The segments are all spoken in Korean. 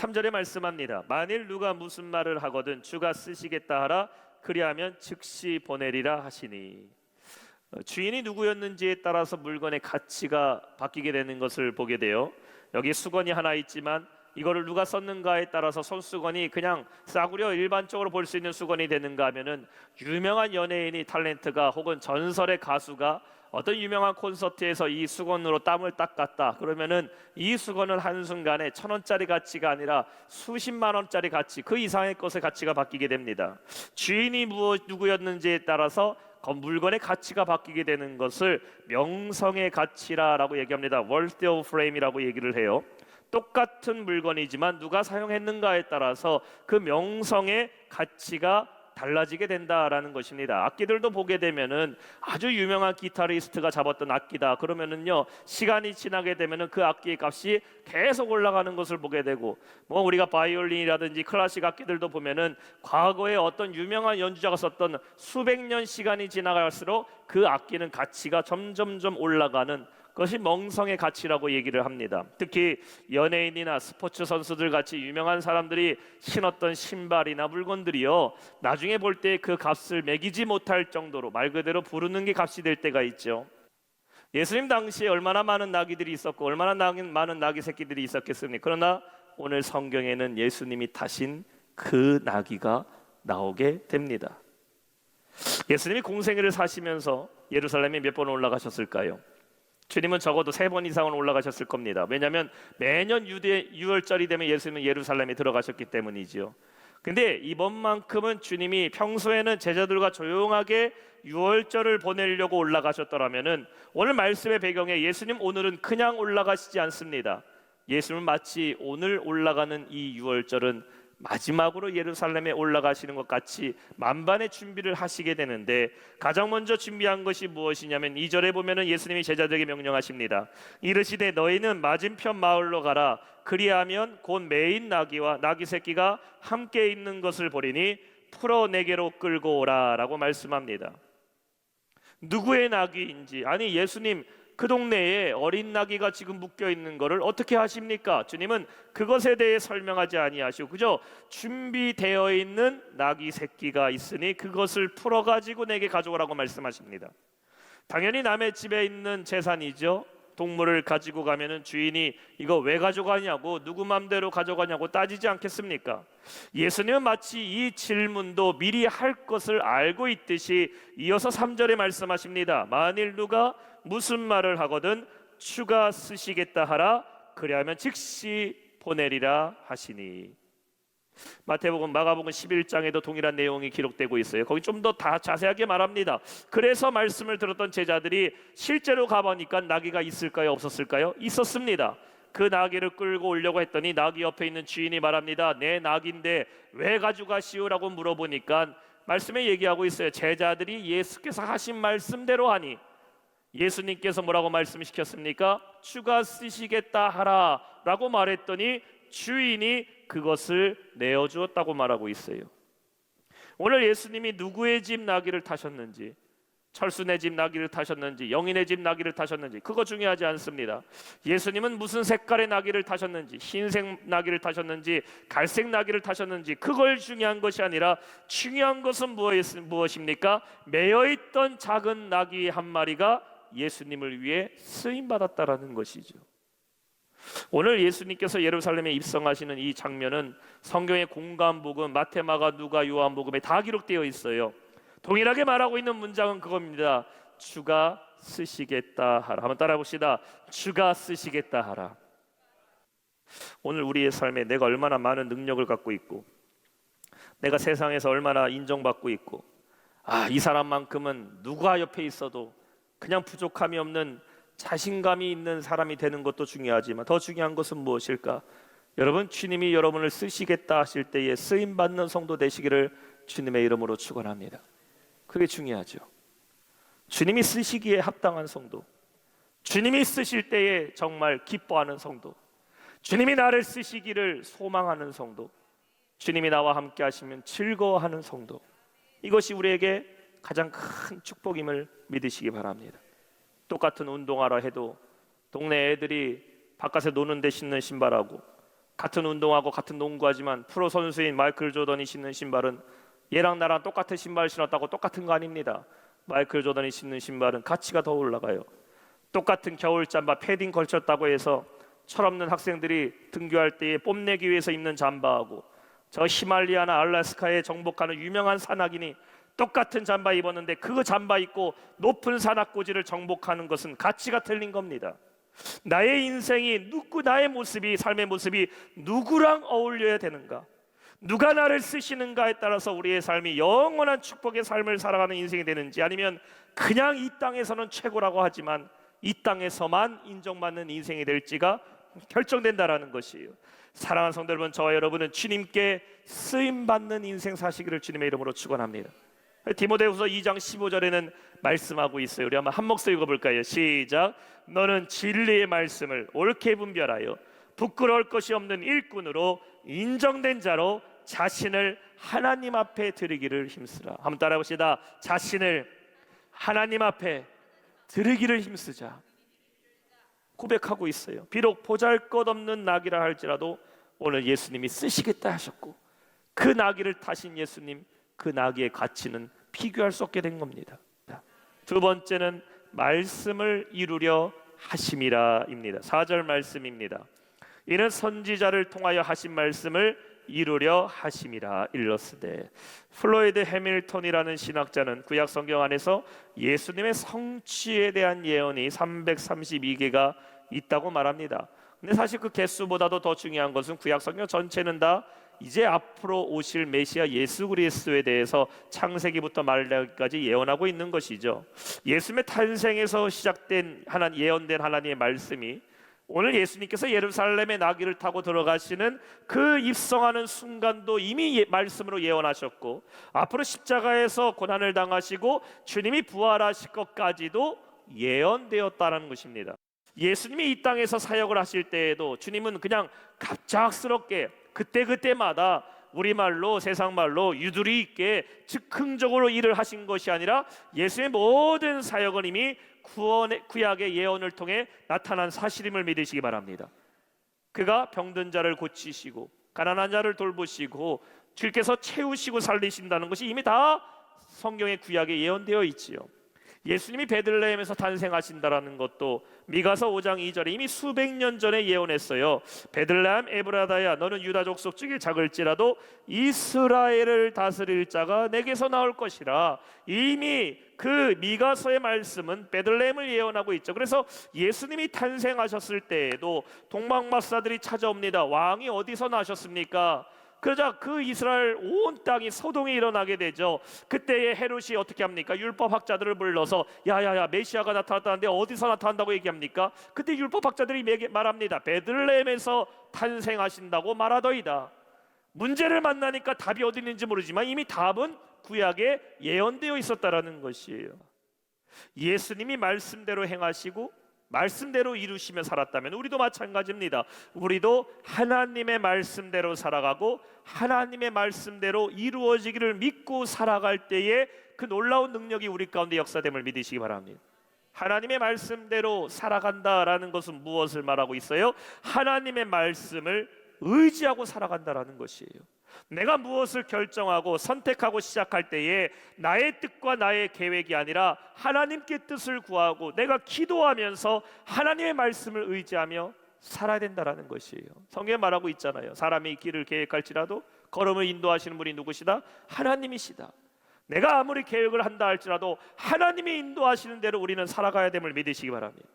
3절에 말씀합니다. 만일 누가 무슨 말을 하거든 주가 쓰시겠다 하라. 그리하면 즉시 보내리라 하시니. 주인이 누구였는지에 따라서 물건의 가치가 바뀌게 되는 것을 보게 돼요. 여기 수건이 하나 있지만 이거를 누가 썼는가에 따라서 손수건이 그냥 싸구려 일반적으로 볼 수 있는 수건이 되는가 하면은 유명한 연예인이 탤런트가 혹은 전설의 가수가 어떤 유명한 콘서트에서 이 수건으로 땀을 닦았다 그러면은 이 수건은 한순간에 1,000원짜리 가치가 아니라 수십만 원짜리 가치, 그 이상의 것의 가치가 바뀌게 됩니다. 주인이 누구였는지에 따라서 물건의 가치가 바뀌게 되는 것을 명성의 가치라고 얘기합니다. worth of frame이라고 얘기를 해요. 똑같은 물건이지만 누가 사용했는가에 따라서 그 명성의 가치가 달라지게 된다라는 것입니다. 악기들도 보게 되면은 아주 유명한 기타리스트가 잡았던 악기다 그러면은요, 시간이 지나게 되면은 그 악기의 값이 계속 올라가는 것을 보게 되고, 뭐 우리가 바이올린이라든지 클래식 악기들도 보면은 과거에 어떤 유명한 연주자가 썼던 수백 년 시간이 지나갈수록 그 악기는 가치가 점점점 올라가는 그것이 명성의 가치라고 얘기를 합니다. 특히 연예인이나 스포츠 선수들 같이 유명한 사람들이 신었던 신발이나 물건들이요, 나중에 볼 때 그 값을 매기지 못할 정도로 말 그대로 부르는 게 값이 될 때가 있죠. 예수님 당시에 얼마나 많은 나귀들이 있었고 얼마나 많은 나귀 새끼들이 있었겠습니까? 그러나 오늘 성경에는 예수님이 타신 그 나귀가 나오게 됩니다. 예수님이 공생애를 사시면서 예루살렘에 몇 번 올라가셨을까요? 주님은 적어도 3번 이상은 올라가셨을 겁니다. 왜냐하면 매년 유월절이 되면 예수님은 예루살렘에 들어가셨기 때문이죠. 근데 이번만큼은 주님이 평소에는 제자들과 조용하게 유월절을 보내려고 올라가셨더라면은 오늘 말씀의 배경에 예수님 오늘은 그냥 올라가시지 않습니다. 예수님은 마치 오늘 올라가는 이 유월절은 마지막으로 예루살렘에 올라가시는 것 같이 만반의 준비를 하시게 되는데, 가장 먼저 준비한 것이 무엇이냐면 2절에 보면은 예수님이 제자들에게 명령하십니다. 이르시되 너희는 맞은편 마을로 가라. 그리하면 곧 매인 나귀와 나귀 새끼가 함께 있는 것을 보리니 풀어 내게로 끌고 오라 라고 말씀합니다. 누구의 나귀인지, 아니 예수님 그 동네에 어린 나귀가 지금 묶여 있는 것을 어떻게 하십니까? 주님은 그것에 대해 설명하지 아니하시고 그저 준비되어 있는 나귀 새끼가 있으니 그것을 풀어가지고 내게 가져오라고 말씀하십니다. 당연히 남의 집에 있는 재산이죠. 동물을 가지고 가면은 주인이 이거 왜 가져가냐고, 누구 맘대로 가져가냐고 따지지 않겠습니까? 예수님은 마치 이 질문도 미리 할 것을 알고 있듯이 이어서 3절에 말씀하십니다. 만일 누가 무슨 말을 하거든 주가 쓰시겠다 하라. 그리하면 즉시 보내리라 하시니. 마태복음, 마가복음 11장에도 동일한 내용이 기록되고 있어요. 거기 좀 더 다 자세하게 말합니다. 그래서 말씀을 들었던 제자들이 실제로 가보니까 나귀가 있을까요? 없었을까요? 있었습니다. 그 나귀를 끌고 오려고 했더니 나귀 옆에 있는 주인이 말합니다. 내 나귀인데 왜 가져가시오라고 물어보니까 말씀에 얘기하고 있어요. 제자들이 예수께서 하신 말씀대로 하니, 예수님께서 뭐라고 말씀시켰습니까? 주가 쓰시겠다 하라 라고 말했더니 주인이 그것을 내어주었다고 말하고 있어요. 오늘 예수님이 누구의 집 나귀를 타셨는지, 철수네 집 나귀를 타셨는지, 영인의 집 나귀를 타셨는지 그거 중요하지 않습니다. 예수님은 무슨 색깔의 나귀를 타셨는지, 흰색 나귀를 타셨는지 갈색 나귀를 타셨는지 그걸 중요한 것이 아니라 중요한 것은 무엇입니까? 매여있던 작은 나귀 한 마리가 예수님을 위해 쓰임받았다라는 것이죠. 오늘 예수님께서 예루살렘에 입성하시는 이 장면은 성경의 공관복음, 마태, 마가, 누가, 요한복음에 다 기록되어 있어요. 동일하게 말하고 있는 문장은 그겁니다. 주가 쓰시겠다 하라. 한번 따라 봅시다. 주가 쓰시겠다 하라. 오늘 우리의 삶에 내가 얼마나 많은 능력을 갖고 있고, 내가 세상에서 얼마나 인정받고 있고, 이 사람만큼은 누가 옆에 있어도 그냥 부족함이 없는 자신감이 있는 사람이 되는 것도 중요하지만 더 중요한 것은 무엇일까? 여러분, 주님이 여러분을 쓰시겠다 하실 때에 쓰임받는 성도 되시기를 주님의 이름으로 축원합니다. 그게 중요하죠. 주님이 쓰시기에 합당한 성도, 주님이 쓰실 때에 정말 기뻐하는 성도, 주님이 나를 쓰시기를 소망하는 성도, 주님이 나와 함께 하시면 즐거워하는 성도, 이것이 우리에게 가장 큰 축복임을 믿으시기 바랍니다. 똑같은 운동하라 해도 동네 애들이 바깥에 노는 데 신는 신발하고 같은 운동하고 같은 농구하지만 프로 선수인 마이클 조던이 신는 신발은 얘랑 나랑 똑같은 신발 신었다고 똑같은 거 아닙니다. 마이클 조던이 신는 신발은 가치가 더 올라가요. 똑같은 겨울 잠바 패딩 걸쳤다고 해서 철없는 학생들이 등교할 때에 뽐내기 위해서 입는 잠바하고 저 히말리아나 알래스카에 정복하는 유명한 산악인이 똑같은 잠바 입었는데 그 잠바 입고 높은 산악고지를 정복하는 것은 가치가 틀린 겁니다. 나의 인생이 나의 모습이, 삶의 모습이 누구랑 어울려야 되는가, 누가 나를 쓰시는가에 따라서 우리의 삶이 영원한 축복의 삶을 살아가는 인생이 되는지, 아니면 그냥 이 땅에서는 최고라고 하지만 이 땅에서만 인정받는 인생이 될지가 결정된다라는 것이에요. 사랑하는 성도 여러분, 저와 여러분은 주님께 쓰임받는 인생 사시기를 주님의 이름으로 축원합니다. 디모데후서 2장 15절에는 말씀하고 있어요. 우리 한번 한 목소리 읽어볼까요? 시작. 너는 진리의 말씀을 옳게 분별하여 부끄러울 것이 없는 일꾼으로 인정된 자로 자신을 하나님 앞에 드리기를 힘쓰라. 한번 따라해봅시다. 자신을 하나님 앞에 드리기를 힘쓰자. 고백하고 있어요. 비록 보잘것없는 낙이라 할지라도 오늘 예수님이 쓰시겠다 하셨고, 그 낙이를 타신 예수님, 그 나귀의 가치는 비교할 수 없게 된 겁니다. 두 번째는 말씀을 이루려 하심이라입니다. 4절 말씀입니다. 이는 선지자를 통하여 하신 말씀을 이루려 하심이라 일렀으되. 플로이드 해밀턴이라는 신학자는 구약 성경 안에서 예수님의 성취에 대한 예언이 332개가 있다고 말합니다. 근데 사실 그 개수보다도 더 중요한 것은 구약 성경 전체는 다 이제 앞으로 오실 메시아 예수 그리스도에 대해서 창세기부터 말라기까지 예언하고 있는 것이죠. 예수님의 탄생에서 시작된 예언된 하나님의 말씀이 오늘 예수님께서 예루살렘의 나귀를 타고 들어가시는 그 입성하는 순간도 이미 말씀으로 예언하셨고, 앞으로 십자가에서 고난을 당하시고 주님이 부활하실 것까지도 예언되었다는 것입니다. 예수님이 이 땅에서 사역을 하실 때에도 주님은 그냥 갑작스럽게 그때마다 우리말로 세상말로 유두리 있게 즉흥적으로 일을 하신 것이 아니라 예수의 모든 사역은 이미 구약의 예언을 통해 나타난 사실임을 믿으시기 바랍니다. 그가 병든 자를 고치시고 가난한 자를 돌보시고 주께서 채우시고 살리신다는 것이 이미 다 성경의 구약에 예언되어 있지요. 예수님이 베들레헴에서 탄생하신다라는 것도 미가서 5장 2절에 이미 수백 년 전에 예언했어요. 베들레헴 에브라다야, 너는 유다 족속 중에 작을지라도 이스라엘을 다스릴 자가 내게서 나올 것이라. 이미 그 미가서의 말씀은 베들레헴을 예언하고 있죠. 그래서 예수님이 탄생하셨을 때에도 동방마사들이 찾아옵니다. 왕이 어디서 나셨습니까? 그러자 그 이스라엘 온 땅이 소동이 일어나게 되죠. 그때에 헤롯이 어떻게 합니까? 율법학자들을 불러서 야야야, 메시아가 나타났다는데 어디서 나타난다고 얘기합니까? 그때 율법학자들이 말합니다. 베들레헴에서 탄생하신다고 말하더이다. 문제를 만나니까 답이 어디 있는지 모르지만 이미 답은 구약에 예언되어 있었다라는 것이에요. 예수님이 말씀대로 행하시고 말씀대로 이루시며 살았다면 우리도 마찬가지입니다. 우리도 하나님의 말씀대로 살아가고 하나님의 말씀대로 이루어지기를 믿고 살아갈 때에 그 놀라운 능력이 우리 가운데 역사됨을 믿으시기 바랍니다. 하나님의 말씀대로 살아간다라는 것은 무엇을 말하고 있어요? 하나님의 말씀을 의지하고 살아간다라는 것이에요. 내가 무엇을 결정하고 선택하고 시작할 때에 나의 뜻과 나의 계획이 아니라 하나님께 뜻을 구하고 내가 기도하면서 하나님의 말씀을 의지하며 살아야 된다라는 것이에요. 성경에 말하고 있잖아요. 사람이 길을 계획할지라도 걸음을 인도하시는 분이 누구시다? 하나님이시다. 내가 아무리 계획을 한다 할지라도 하나님이 인도하시는 대로 우리는 살아가야 됨을 믿으시기 바랍니다.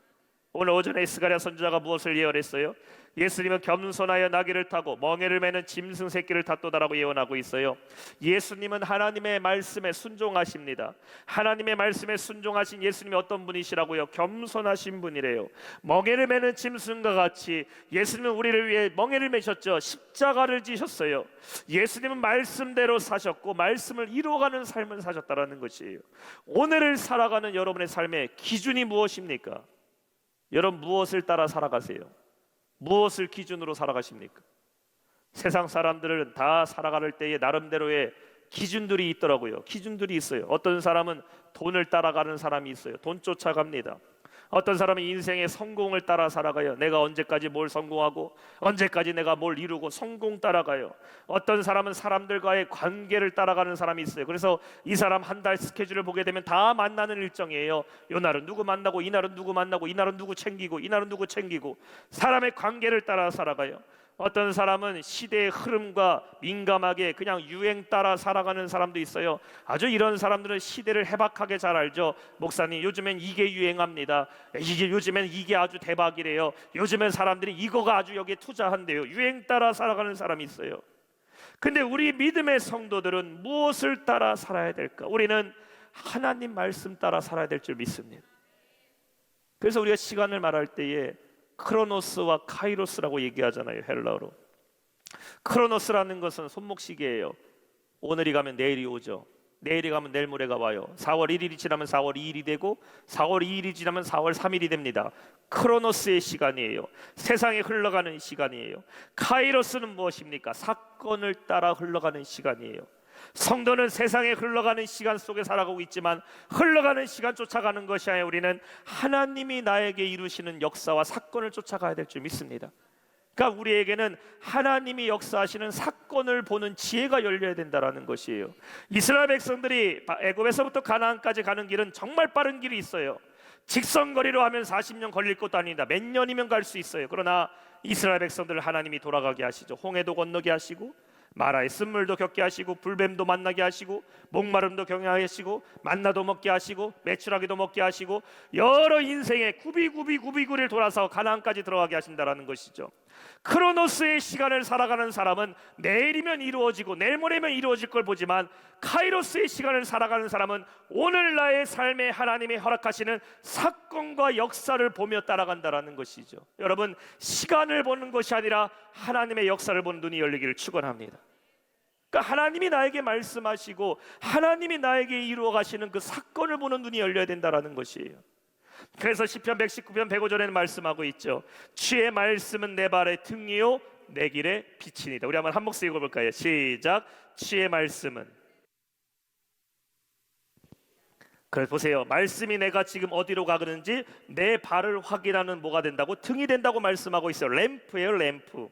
오늘 오전에 스가랴 선지자가 무엇을 예언했어요? 예수님은 겸손하여 나귀를 타고 멍에를 매는 짐승 새끼를 탔도다라고 예언하고 있어요. 예수님은 하나님의 말씀에 순종하십니다. 하나님의 말씀에 순종하신 예수님이 어떤 분이시라고요? 겸손하신 분이래요. 멍에를 매는 짐승과 같이 예수님은 우리를 위해 멍에를 매셨죠. 십자가를 지셨어요. 예수님은 말씀대로 사셨고 말씀을 이루어가는 삶을 사셨다라는 것이에요. 오늘을 살아가는 여러분의 삶의 기준이 무엇입니까? 여러분 무엇을 따라 살아가세요? 무엇을 기준으로 살아가십니까? 세상 사람들은 다 살아갈 때에 나름대로의 기준들이 있더라고요. 기준들이 있어요. 어떤 사람은 돈을 따라가는 사람이 있어요. 돈 쫓아갑니다. 어떤 사람은 인생의 성공을 따라 살아가요. 내가 언제까지 뭘 성공하고 언제까지 내가 뭘 이루고 성공 따라가요. 어떤 사람은 사람들과의 관계를 따라가는 사람이 있어요. 그래서 이 사람 한 달 스케줄을 보게 되면 다 만나는 일정이에요. 요 날은 누구 만나고 이 날은 누구 만나고 이 날은 누구 챙기고 이 날은 누구 챙기고 사람의 관계를 따라 살아가요. 어떤 사람은 시대의 흐름과 민감하게 그냥 유행 따라 살아가는 사람도 있어요. 아주 이런 사람들은 시대를 해박하게 잘 알죠. 목사님, 요즘엔 이게 유행합니다. 요즘엔 이게 아주 대박이래요. 요즘엔 사람들이 이거가 아주 여기에 투자한대요. 유행 따라 살아가는 사람이 있어요. 근데 우리 믿음의 성도들은 무엇을 따라 살아야 될까? 우리는 하나님 말씀 따라 살아야 될 줄 믿습니다. 그래서 우리가 시간을 말할 때에 크로노스와 카이로스라고 얘기하잖아요. 헬라어로. 크로노스라는 것은 손목시계예요. 오늘이 가면 내일이 오죠. 내일이 가면 내일 모레가 와요. 4월 1일이 지나면 4월 2일이 되고 4월 2일이 지나면 4월 3일이 됩니다. 크로노스의 시간이에요. 세상에 흘러가는 시간이에요. 카이로스는 무엇입니까? 사건을 따라 흘러가는 시간이에요. 성도는 세상에 흘러가는 시간 속에 살아가고 있지만 흘러가는 시간 쫓아가는 것이 아니라 우리는 하나님이 나에게 이루시는 역사와 사건을 쫓아가야 될 줄 믿습니다. 그러니까 우리에게는 하나님이 역사하시는 사건을 보는 지혜가 열려야 된다는 것이에요. 이스라엘 백성들이 애굽에서부터 가나안까지 가는 길은 정말 빠른 길이 있어요. 직선거리로 하면 40년 걸릴 것도 아닙니다. 몇 년이면 갈 수 있어요. 그러나 이스라엘 백성들을 하나님이 돌아가게 하시죠. 홍해도 건너게 하시고 마라의 쓴물도 겪게 하시고 불뱀도 만나게 하시고 목마름도 경하게 하시고 만나도 먹게 하시고 메추라기도 먹게 하시고 여러 인생의 구비구비를 돌아서 가나안까지 들어가게 하신다라는 것이죠. 크로노스의 시간을 살아가는 사람은 내일이면 이루어지고 내일 모레면 이루어질 걸 보지만 카이로스의 시간을 살아가는 사람은 오늘 나의 삶에 하나님이 허락하시는 사건과 역사를 보며 따라간다라는 것이죠. 여러분, 시간을 보는 것이 아니라 하나님의 역사를 보는 눈이 열리기를 축원합니다. 그러니까 하나님이 나에게 말씀하시고 하나님이 나에게 이루어 가시는 그 사건을 보는 눈이 열려야 된다라는 것이에요. 그래서 시편 119편 105절에는 말씀하고 있죠. 주의 말씀은 내 발의 등이요 내 길의 빛이니이다. 우리 한번 한 목소리 읽어볼까요? 시작. 주의 말씀은. 그래서 보세요. 말씀이 내가 지금 어디로 가는지 내 발을 확인하는 뭐가 된다고? 등이 된다고 말씀하고 있어요. 램프예요, 램프.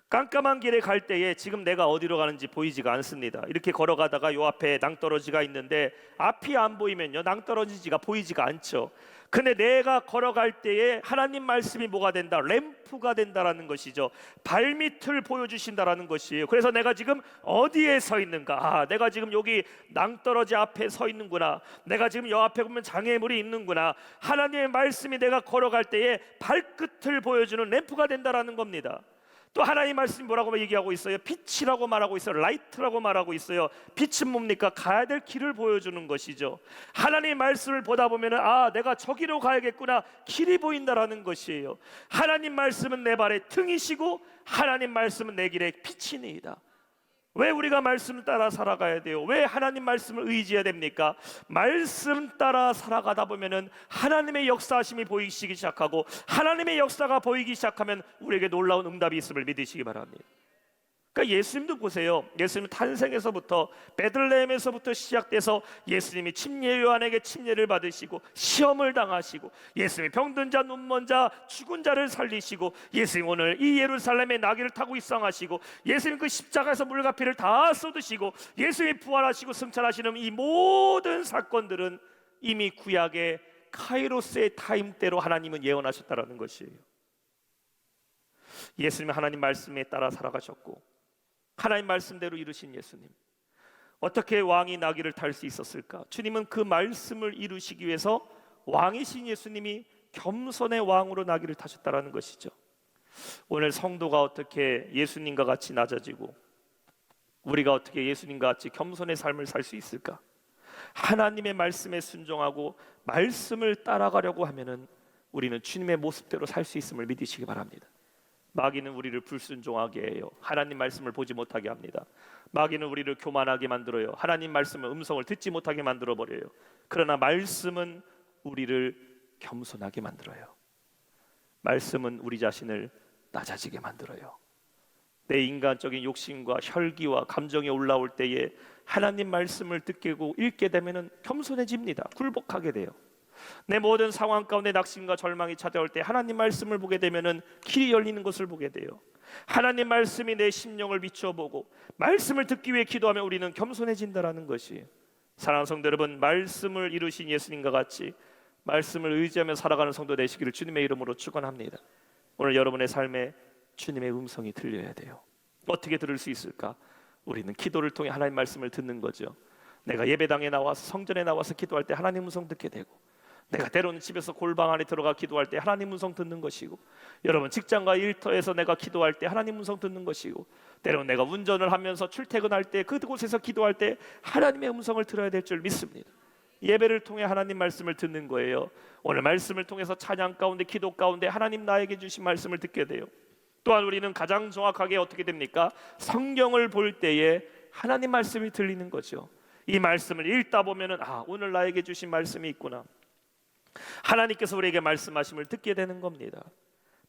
깜깜한 길에 갈 때에 지금 내가 어디로 가는지 보이지가 않습니다. 이렇게 걸어가다가 요 앞에 낭떠러지가 있는데 앞이 안 보이면요 낭떠러지가 보이지가 않죠. 근데 내가 걸어갈 때에 하나님 말씀이 뭐가 된다? 램프가 된다라는 것이죠. 발밑을 보여주신다라는 것이에요. 그래서 내가 지금 어디에 서 있는가? 아, 내가 지금 여기 낭떠러지 앞에 서 있는구나. 내가 지금 여 앞에 보면 장애물이 있는구나. 하나님의 말씀이 내가 걸어갈 때에 발끝을 보여주는 램프가 된다라는 겁니다. 또 하나님 말씀이 뭐라고 얘기하고 있어요? 빛이라고 말하고 있어요. 라이트라고 말하고 있어요. 빛은 뭡니까? 가야 될 길을 보여주는 것이죠. 하나님 말씀을 보다 보면은 아, 내가 저기로 가야겠구나. 길이 보인다라는 것이에요. 하나님 말씀은 내 발의 등이시고 하나님 말씀은 내 길의 빛이니이다. 왜 우리가 말씀을 따라 살아가야 돼요? 왜 하나님 말씀을 의지해야 됩니까? 말씀 따라 살아가다 보면은 하나님의 역사하심이 보이기 시작하고 하나님의 역사가 보이기 시작하면 우리에게 놀라운 응답이 있음을 믿으시기 바랍니다. 그러니까 예수님도 보세요. 예수님 탄생에서부터 베들레헴에서부터 시작돼서 예수님이 침례 요한에게 침례를 받으시고 시험을 당하시고 예수님이 병든 자, 눈먼 자, 죽은 자를 살리시고 예수님 오늘 이 예루살렘에 나귀를 타고 입성하시고 예수님 그 십자가에서 물과 피를 다 쏟으시고 예수님이 부활하시고 승천하시는 이 모든 사건들은 이미 구약의 카이로스의 타임대로 하나님은 예언하셨다라는 것이에요. 예수님은 하나님 말씀에 따라 살아가셨고 하나님 말씀대로 이루신 예수님, 어떻게 왕이 나귀를 탈 수 있었을까? 주님은 그 말씀을 이루시기 위해서 왕이신 예수님이 겸손의 왕으로 나귀를 타셨다라는 것이죠. 오늘 성도가 어떻게 예수님과 같이 낮아지고 우리가 어떻게 예수님과 같이 겸손의 삶을 살 수 있을까? 하나님의 말씀에 순종하고 말씀을 따라가려고 하면은 우리는 주님의 모습대로 살 수 있음을 믿으시기 바랍니다. 마귀는 우리를 불순종하게 해요. 하나님 말씀을 보지 못하게 합니다. 마귀는 우리를 교만하게 만들어요. 하나님 말씀의 음성을 듣지 못하게 만들어버려요. 그러나 말씀은 우리를 겸손하게 만들어요. 말씀은 우리 자신을 낮아지게 만들어요. 내 인간적인 욕심과 혈기와 감정이 올라올 때에 하나님 말씀을 듣게 고 읽게 되면 겸손해집니다. 굴복하게 돼요. 내 모든 상황 가운데 낙심과 절망이 찾아올 때 하나님 말씀을 보게 되면은 길이 열리는 것을 보게 돼요. 하나님 말씀이 내 심령을 비추어 보고 말씀을 듣기 위해 기도하면 우리는 겸손해진다라는 것이, 사랑하는 성도 여러분, 말씀을 이루신 예수님과 같이 말씀을 의지하며 살아가는 성도 되시기를 주님의 이름으로 축원합니다. 오늘 여러분의 삶에 주님의 음성이 들려야 돼요. 어떻게 들을 수 있을까? 우리는 기도를 통해 하나님 말씀을 듣는 거죠. 내가 예배당에 나와서, 성전에 나와서 기도할 때 하나님 음성 듣게 되고, 내가 때로는 집에서 골방 안에 들어가 기도할 때 하나님 음성 듣는 것이고, 여러분 직장과 일터에서 내가 기도할 때 하나님 음성 듣는 것이고, 때로는 내가 운전을 하면서 출퇴근할 때 그곳에서 기도할 때 하나님의 음성을 들어야 될 줄 믿습니다. 예배를 통해 하나님 말씀을 듣는 거예요. 오늘 말씀을 통해서 찬양 가운데, 기도 가운데 하나님 나에게 주신 말씀을 듣게 돼요. 또한 우리는 가장 정확하게 어떻게 됩니까? 성경을 볼 때에 하나님 말씀이 들리는 거죠. 이 말씀을 읽다 보면은 오늘 나에게 주신 말씀이 있구나, 하나님께서 우리에게 말씀하심을 듣게 되는 겁니다.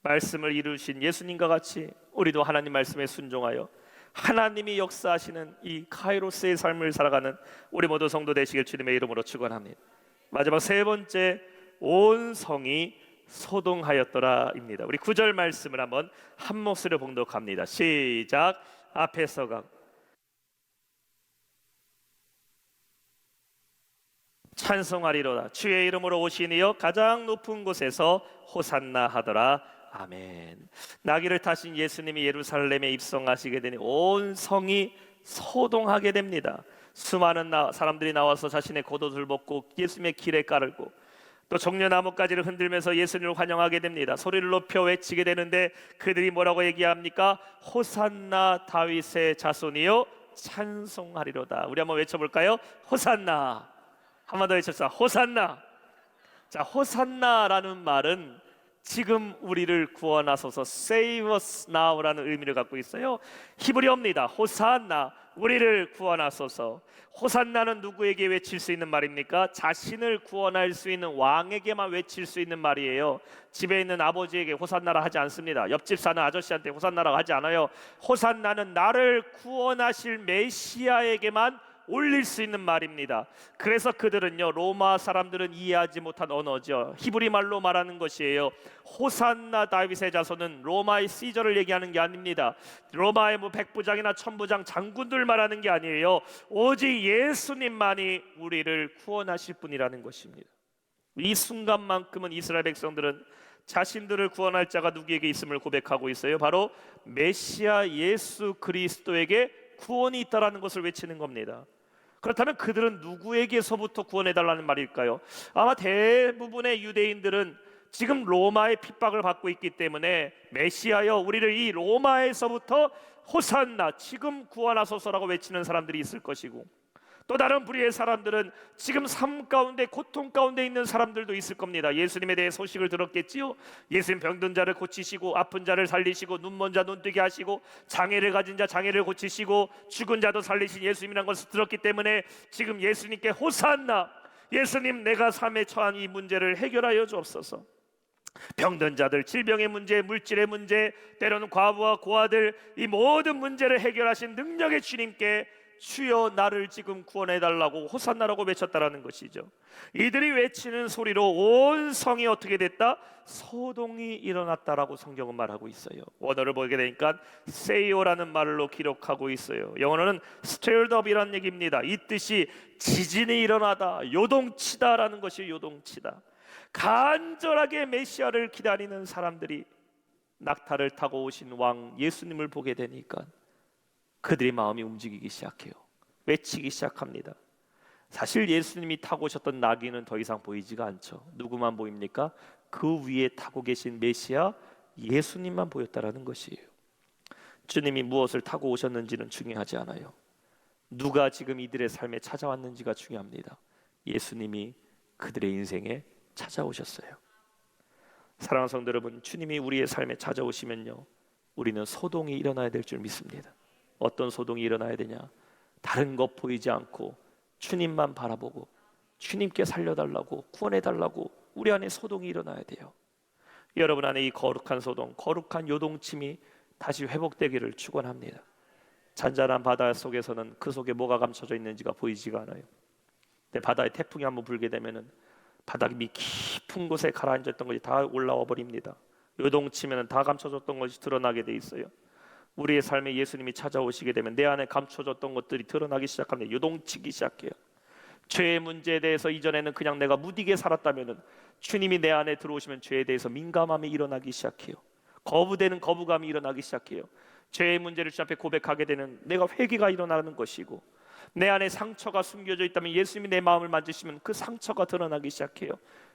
말씀을 이루신 예수님과 같이 우리도 하나님 말씀에 순종하여 하나님이 역사하시는 이 카이로스의 삶을 살아가는 우리 모두 성도 되시길 주님의 이름으로 축원합니다. 마지막 세 번째, 온 성이 소동하였더라입니다. 우리 9절 말씀을 한번 한 목소리로 봉독합니다. 시작. 앞에서가 찬송하리로다. 주의 이름으로 오신 이여 가장 높은 곳에서 호산나 하더라. 아멘. 나귀를 타신 예수님이 예루살렘에 입성하시게 되니 온 성이 소동하게 됩니다. 수많은 사람들이 나와서 자신의 겉옷을 벗고 예수님의 길에 깔고, 또 종려나무가지를 흔들면서 예수님을 환영하게 됩니다. 소리를 높여 외치게 되는데 그들이 뭐라고 얘기합니까? 호산나 다윗의 자손이여 찬송하리로다. 우리 한번 외쳐볼까요? 호산나. 한 번 더 외쳤어. 호산나. 자, 호산나라는 말은 지금 우리를 구원하소서, Save us now라는 의미를 갖고 있어요. 히브리어입니다. 호산나, 우리를 구원하소서. 호산나는 누구에게 외칠 수 있는 말입니까? 자신을 구원할 수 있는 왕에게만 외칠 수 있는 말이에요. 집에 있는 아버지에게 호산나라 하지 않습니다. 옆집 사는 아저씨한테 호산나라고 하지 않아요. 호산나는 나를 구원하실 메시아에게만 올릴 수 있는 말입니다. 그래서 그들은요, 로마 사람들은 이해하지 못한 언어죠. 히브리 말로 말하는 것이에요. 호산나 다윗의 자손은 로마의 시저를 얘기하는 게 아닙니다. 로마의 백부장이나 천부장, 장군들 말하는 게 아니에요. 오직 예수님만이 우리를 구원하실 분이라는 것입니다. 이 순간만큼은 이스라엘 백성들은 자신들을 구원할 자가 누구에게 있음을 고백하고 있어요. 바로 메시아 예수 그리스도에게 구원이 있다라는 것을 외치는 겁니다. 그렇다면 그들은 누구에게서부터 구원해달라는 말일까요? 아마 대부분의 유대인들은 지금 로마의 핍박을 받고 있기 때문에 메시아여 우리를 이 로마에서부터 호산나, 지금 구원하소서라고 외치는 사람들이 있을 것이고, 또 다른 부류의 사람들은 지금 삶 가운데, 고통 가운데 있는 사람들도 있을 겁니다. 예수님에 대해 소식을 들었겠지요. 예수님 병든 자를 고치시고, 아픈 자를 살리시고, 눈먼 자 눈뜨게 하시고, 장애를 가진 자 장애를 고치시고, 죽은 자도 살리신 예수님이라는 것을 들었기 때문에 지금 예수님께 호산나, 예수님 내가 삶에 처한 이 문제를 해결하여 주옵소서. 병든 자들, 질병의 문제, 물질의 문제, 때로는 과부와 고아들, 이 모든 문제를 해결하신 능력의 주님께 주여 나를 지금 구원해달라고 호산나라고 외쳤다라는 것이죠. 이들이 외치는 소리로 온 성이 어떻게 됐다? 소동이 일어났다라고 성경은 말하고 있어요. 원어를 보게 되니까 세이오라는 말로 기록하고 있어요. 영어로는 stirred up이라는 얘기입니다. 이 뜻이 지진이 일어나다, 요동치다라는 것이 요동치다. 간절하게 메시아를 기다리는 사람들이 낙타를 타고 오신 왕 예수님을 보게 되니까 그들의 마음이 움직이기 시작해요. 외치기 시작합니다. 사실 예수님이 타고 오셨던 나귀는 더 이상 보이지가 않죠. 누구만 보입니까? 그 위에 타고 계신 메시아 예수님만 보였다라는 것이에요. 주님이 무엇을 타고 오셨는지는 중요하지 않아요. 누가 지금 이들의 삶에 찾아왔는지가 중요합니다. 예수님이 그들의 인생에 찾아오셨어요. 사랑하는 성도 여러분, 주님이 우리의 삶에 찾아오시면요, 우리는 소동이 일어나야 될 줄 믿습니다. 어떤 소동이 일어나야 되냐? 다른 것 보이지 않고 주님만 바라보고 주님께 살려달라고, 구원해달라고 우리 안에 소동이 일어나야 돼요. 여러분 안에 이 거룩한 소동, 거룩한 요동침이 다시 회복되기를 축원합니다. 잔잔한 바다 속에서는 그 속에 뭐가 감춰져 있는지가 보이지가 않아요. 근데 바다에 태풍이 한번 불게 되면은 바닥이 깊은 곳에 가라앉았던 것이 다 올라와 버립니다. 요동치면 다 감춰졌던 것이 드러나게 돼 있어요. 우리의 삶에 예수님이 찾아오시게 되면 내 안에 감춰졌던 것들이 드러나기 시작합니다. 요동치기 시작해요. 죄의 문제에 대해서 이전에는 그냥 내가 무디게 살았다면은 주님이 내 안에 들어오시면 죄에 대해서 민감함이 일어나기 시작해요. 거부되는 거부감이 일어나기 시작해요. 죄의 문제를 주 앞에 고백하게 되는 내가 회개가 일어나는 것이고, 내 안에 상처가 숨겨져 있다면 예수님이 내 마음을 만지시면 그 상처가 드러나기 시작해요.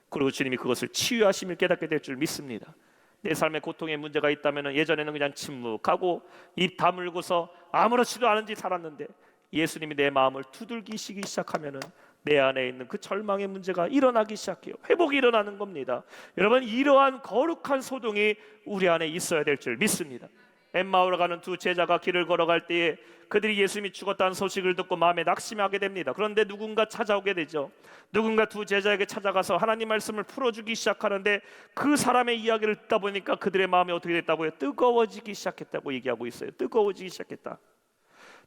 그리고 주님이 그것을 치유하심을 깨닫게 될 줄 믿습니다. 내 삶에 고통의 문제가 있다면 예전에는 그냥 침묵하고 입 다물고서 아무렇지도 않은 지 살았는데 예수님이 내 마음을 두들기시기 시작하면 내 안에 있는 그 절망의 문제가 일어나기 시작해요. 회복이 일어나는 겁니다. 여러분, 이러한 거룩한 소동이 우리 안에 있어야 될 줄 믿습니다. 엠마오로 가는 두 제자가 길을 걸어갈 때에 그들이 예수님이 죽었다는 소식을 듣고 마음에 낙심하게 됩니다. 그런데 누군가 찾아오게 되죠. 누군가 두 제자에게 찾아가서 하나님 말씀을 풀어주기 시작하는데 그 사람의 이야기를 듣다 보니까 그들의 마음이 어떻게 됐다고요? 뜨거워지기 시작했다고 얘기하고 있어요. 뜨거워지기 시작했다.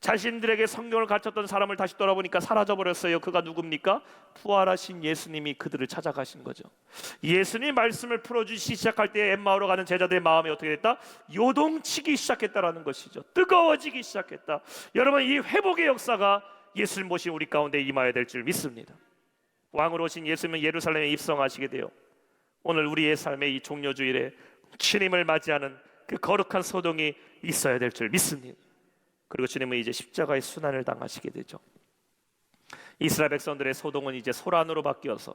자신들에게 성경을 가르쳤던 사람을 다시 돌아보니까 사라져버렸어요. 그가 누굽니까? 부활하신 예수님이 그들을 찾아가신 거죠. 예수님 말씀을 풀어주시기 시작할 때 엠마오로 가는 제자들의 마음이 어떻게 됐다? 요동치기 시작했다라는 것이죠. 뜨거워지기 시작했다. 여러분, 이 회복의 역사가 예수를 모신 우리 가운데 임하여야 될 줄 믿습니다. 왕으로 오신 예수님은 예루살렘에 입성하시게 돼요. 오늘 우리의 삶의 이 종료주일에 주님을 맞이하는 그 거룩한 소동이 있어야 될 줄 믿습니다. 그리고 주님은 이제 십자가의 순환을 당하시게 되죠. 이스라엘 백성들의 소동은 이제 소란으로 바뀌어서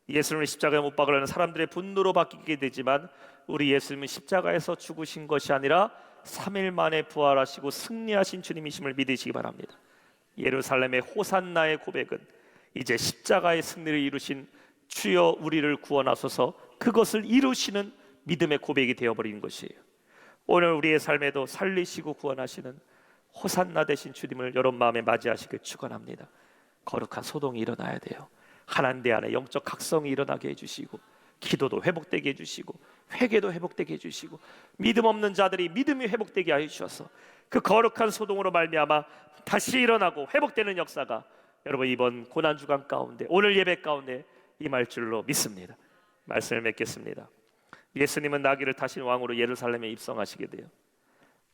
예수님을 십자가에 못 박으려는 사람들의 분노로 바뀌게 되지만, 우리 예수님은 십자가에서 죽으신 것이 아니라 3일 만에 부활하시고 승리하신 주님이심을 믿으시기 바랍니다. 예루살렘의 호산나의 고백은 이제 십자가의 승리를 이루신 주여 우리를 구원하소서, 그것을 이루시는 믿음의 고백이 되어버린 것이에요. 오늘 우리의 삶에도 살리시고 구원하시는 호산나 되신 주님을 여러분 마음에 맞이하시길 축원합니다. 거룩한 소동이 일어나야 돼요. 하나님 내 안에 영적 각성이 일어나게 해주시고, 기도도 회복되게 해주시고, 회개도 회복되게 해주시고, 믿음 없는 자들이 믿음이 회복되게 하여 주셔서 그 거룩한 소동으로 말미암아 다시 일어나고 회복되는 역사가 여러분 이번 고난주간 가운데, 오늘 예배 가운데 임할 줄로 믿습니다. 말씀을 맺겠습니다. 예수님은 나귀를 타신 왕으로 예루살렘에 입성하시게 돼요.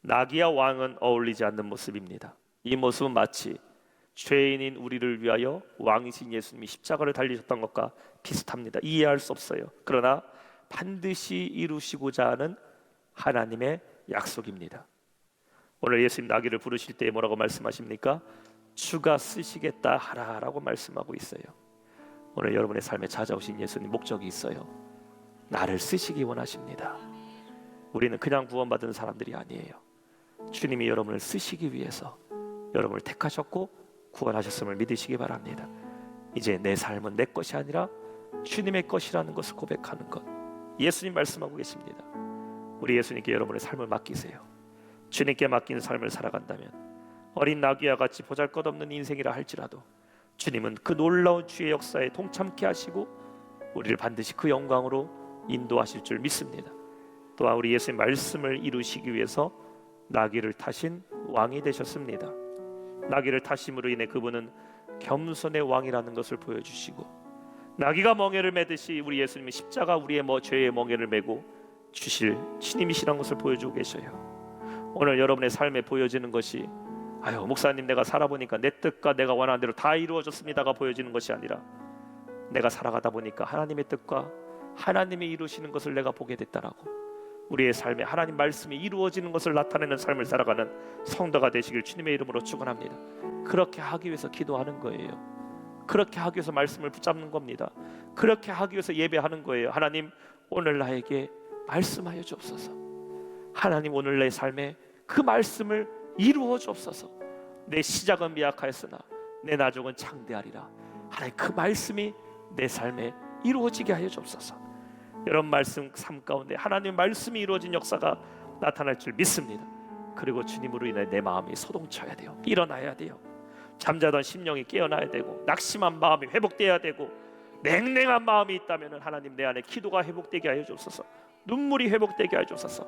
나귀와 왕은 어울리지 않는 모습입니다. 이 모습은 마치 죄인인 우리를 위하여 왕이신 예수님이 십자가를 달리셨던 것과 비슷합니다. 이해할 수 없어요. 그러나 반드시 이루시고자 하는 하나님의 약속입니다. 오늘 예수님 나귀를 부르실 때 뭐라고 말씀하십니까? 주가 쓰시겠다 하라라고 말씀하고 있어요. 오늘 여러분의 삶에 찾아오신 예수님 목적이 있어요. 나를 쓰시기 원하십니다. 우리는 그냥 구원받은 사람들이 아니에요. 주님이 여러분을 쓰시기 위해서 여러분을 택하셨고 구원하셨음을 믿으시기 바랍니다. 이제 내 삶은 내 것이 아니라 주님의 것이라는 것을 고백하는 것, 예수님 말씀하고 계십니다. 우리 예수님께 여러분의 삶을 맡기세요. 주님께 맡긴 삶을 살아간다면 어린 나귀와 같이 보잘것없는 인생이라 할지라도 주님은 그 놀라운 주의 역사에 동참케 하시고 우리를 반드시 그 영광으로 인도하실 줄 믿습니다. 또한 우리 예수님 말씀을 이루시기 위해서 나귀를 타신 왕이 되셨습니다. 나귀를 타심으로 인해 그분은 겸손의 왕이라는 것을 보여주시고, 나귀가 멍에를 매듯이 우리 예수님이 십자가 우리의 죄의 멍에를 메고 주실 주님이시라는 것을 보여주고 계셔요. 오늘 여러분의 삶에 보여지는 것이 아유 목사님 내가 살아보니까 내 뜻과 내가 원하는 대로 다 이루어졌습니다가 보여지는 것이 아니라, 내가 살아가다 보니까 하나님의 뜻과 하나님이 이루시는 것을 내가 보게 됐다라고, 우리의 삶에 하나님 말씀이 이루어지는 것을 나타내는 삶을 살아가는 성도가 되시길 주님의 이름으로 축원합니다. 그렇게 하기 위해서 기도하는 거예요. 그렇게 하기 위해서 말씀을 붙잡는 겁니다. 그렇게 하기 위해서 예배하는 거예요. 하나님 오늘 나에게 말씀하여 주옵소서. 하나님 오늘 내 삶에 그 말씀을 이루어 주옵소서. 내 시작은 미약하였으나 내 나중은 창대하리라. 하나님 그 말씀이 내 삶에 이루어지게 하여 주옵소서. 여러분 말씀 삶 가운데 하나님의 말씀이 이루어진 역사가 나타날 줄 믿습니다. 그리고 주님으로 인해 내 마음이 소동쳐야 돼요. 일어나야 돼요. 잠자던 심령이 깨어나야 되고, 낙심한 마음이 회복돼야 되고, 냉랭한 마음이 있다면 하나님 내 안에 기도가 회복되게 하여 주옵소서. 눈물이 회복되게 하여 주옵소서.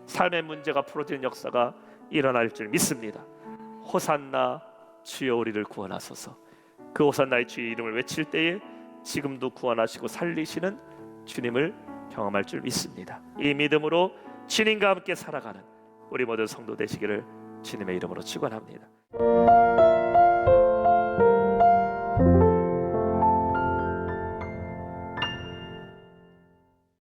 삶의 문제가 풀어지는 역사가 일어날 줄 믿습니다. 호산나 주여 우리를 구원하소서. 그 호산나의 주의 이름을 외칠 때에 지금도 구원하시고 살리시는 주님을 경험할 줄 믿습니다. 이 믿음으로 주님과 함께 살아가는 우리 모든 성도 되시기를 주님의 이름으로 축원합니다.